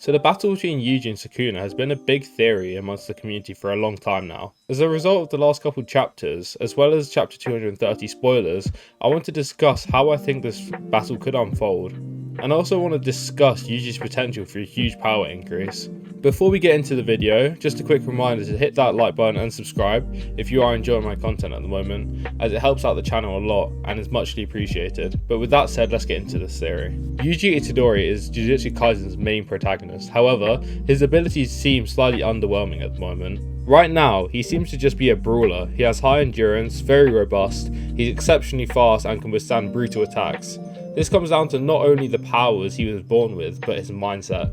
So the battle between Yuji and Sukuna has been a big theory amongst the community for a long time now. As a result of the last couple chapters, as well as chapter 230 spoilers, I want to discuss how I think this battle could unfold. And I also want to discuss Yuji's potential for a huge power increase. Before we get into the video, just a quick reminder to hit that like button and subscribe if you are enjoying my content at the moment, as it helps out the channel a lot and is muchly appreciated. But with that said, let's get into this theory. Yuji Itadori is Jujutsu Kaisen's main protagonist, however, his abilities seem slightly underwhelming at the moment. Right now, he seems to just be a brawler. He has high endurance, very robust, he's exceptionally fast and can withstand brutal attacks. This comes down to not only the powers he was born with, but his mindset.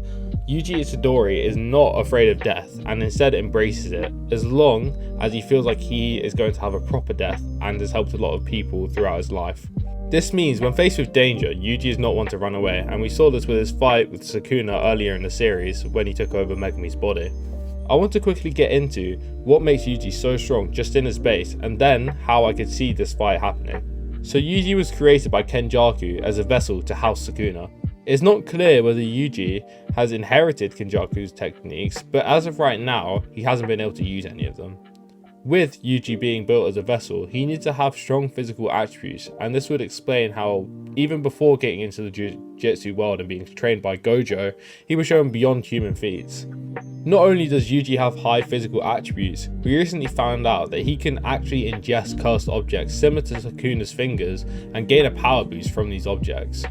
Yuji Itadori is not afraid of death and instead embraces it, as long as he feels like he is going to have a proper death and has helped a lot of people throughout his life. This means when faced with danger, Yuji is not one to run away, and we saw this with his fight with Sukuna earlier in the series when he took over Megumi's body. I want to quickly get into what makes Yuji so strong just in his base, and then how I could see this fight happening. So Yuji was created by Kenjaku as a vessel to house Sukuna. It's not clear whether Yuji has inherited Kenjaku's techniques, but as of right now, he hasn't been able to use any of them. With Yuji being built as a vessel, he needs to have strong physical attributes, and this would explain how, even before getting into the Jujutsu world and being trained by Gojo, he was shown beyond human feats. Not only does Yuji have high physical attributes, we recently found out that he can actually ingest cursed objects similar to Sukuna's fingers and gain a power boost from these objects.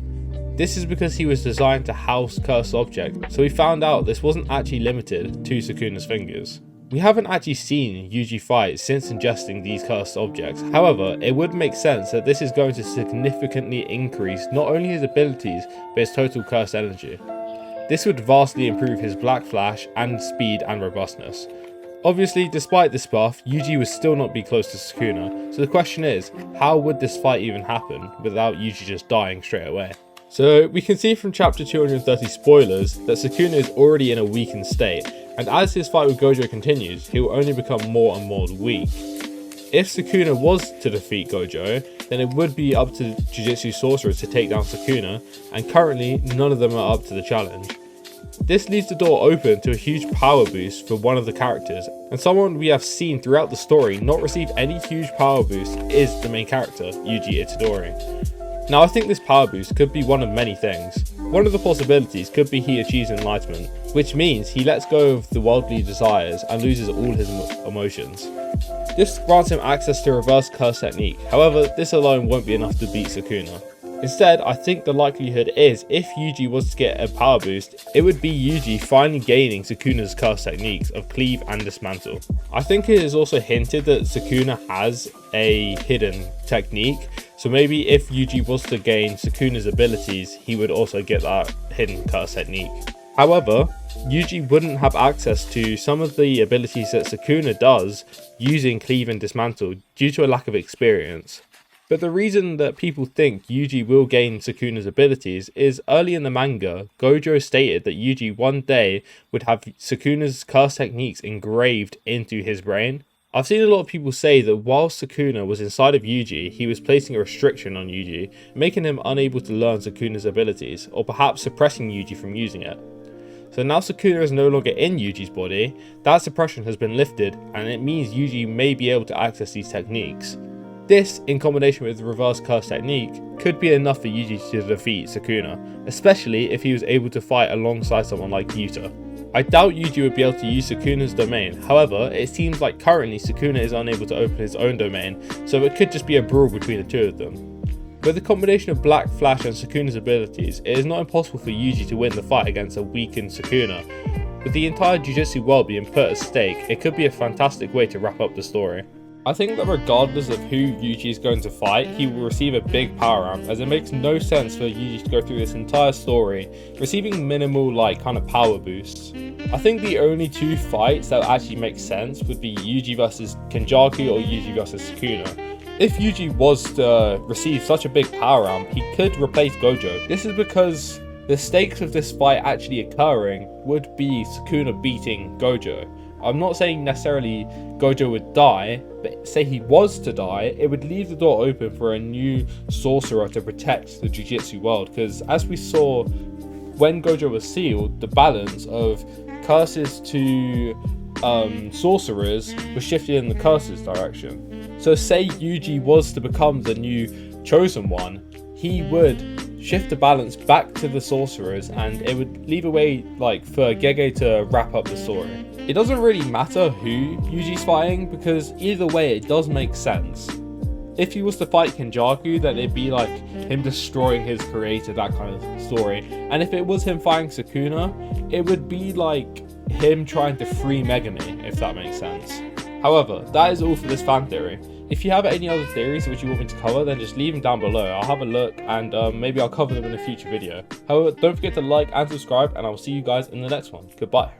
This is because he was designed to house cursed objects, so we found out this wasn't actually limited to Sukuna's fingers. We haven't actually seen Yuji fight since ingesting these cursed objects, however, it would make sense that this is going to significantly increase not only his abilities, but his total cursed energy. This would vastly improve his Black Flash and speed and robustness. Obviously, despite this buff, Yuji would still not be close to Sukuna, so the question is, how would this fight even happen without Yuji just dying straight away? So we can see from chapter 230 spoilers that Sukuna is already in a weakened state, and as his fight with Gojo continues, he will only become more and more weak. If Sukuna was to defeat Gojo, then it would be up to Jujutsu sorcerers to take down Sukuna, and currently none of them are up to the challenge. This leaves the door open to a huge power boost for one of the characters, and someone we have seen throughout the story not receive any huge power boost is the main character, Yuji Itadori. Now I think this power boost could be one of many things. One of the possibilities could be he achieves enlightenment, which means he lets go of the worldly desires and loses all his emotions. This grants him access to reverse curse technique, however this alone won't be enough to beat Sukuna. Instead, I think the likelihood is if Yuji was to get a power boost, it would be Yuji finally gaining Sukuna's curse techniques of cleave and dismantle. I think it is also hinted that Sukuna has a hidden technique, so maybe if Yuji was to gain Sukuna's abilities, he would also get that hidden curse technique. However, Yuji wouldn't have access to some of the abilities that Sukuna does using cleave and dismantle due to a lack of experience. But the reason that people think Yuji will gain Sukuna's abilities is early in the manga, Gojo stated that Yuji one day would have Sukuna's curse techniques engraved into his brain. I've seen a lot of people say that while Sukuna was inside of Yuji, he was placing a restriction on Yuji, making him unable to learn Sukuna's abilities, or perhaps suppressing Yuji from using it. So now Sukuna is no longer in Yuji's body, that suppression has been lifted, and it means Yuji may be able to access these techniques. This, in combination with the reverse curse technique, could be enough for Yuji to defeat Sukuna, especially if he was able to fight alongside someone like Yuta. I doubt Yuji would be able to use Sukuna's domain, however, it seems like currently Sukuna is unable to open his own domain, so it could just be a brawl between the two of them. With the combination of Black Flash and Sukuna's abilities, it is not impossible for Yuji to win the fight against a weakened Sukuna. With the entire Jujutsu world being put at stake, it could be a fantastic way to wrap up the story. I think that regardless of who Yuji is going to fight, he will receive a big power up, as it makes no sense for Yuji to go through this entire story receiving minimal kind of power boosts. I think the only two fights that actually make sense would be Yuji versus Kenjaku or Yuji versus Sukuna. If Yuji was to receive such a big power up, he could replace Gojo. This is because the stakes of this fight actually occurring would be Sukuna beating Gojo. I'm not saying necessarily Gojo would die, but say he was to die, it would leave the door open for a new sorcerer to protect the Jujutsu world, because as we saw when Gojo was sealed, the balance of curses to sorcerers was shifted in the curses direction. So say Yuji was to become the new chosen one, he would shift the balance back to the sorcerers, and it would leave a way like for Gege to wrap up the story. It doesn't really matter who Yuji's fighting, because either way it does make sense. If he was to fight Kenjaku, then it'd be like him destroying his creator, that kind of story. And if it was him fighting Sukuna, it would be like him trying to free Megami, if that makes sense. However, that is all for this fan theory. If you have any other theories which you want me to cover, then just leave them down below. I'll have a look, and maybe I'll cover them in a future video. However, don't forget to like and subscribe, and I will see you guys in the next one. Goodbye.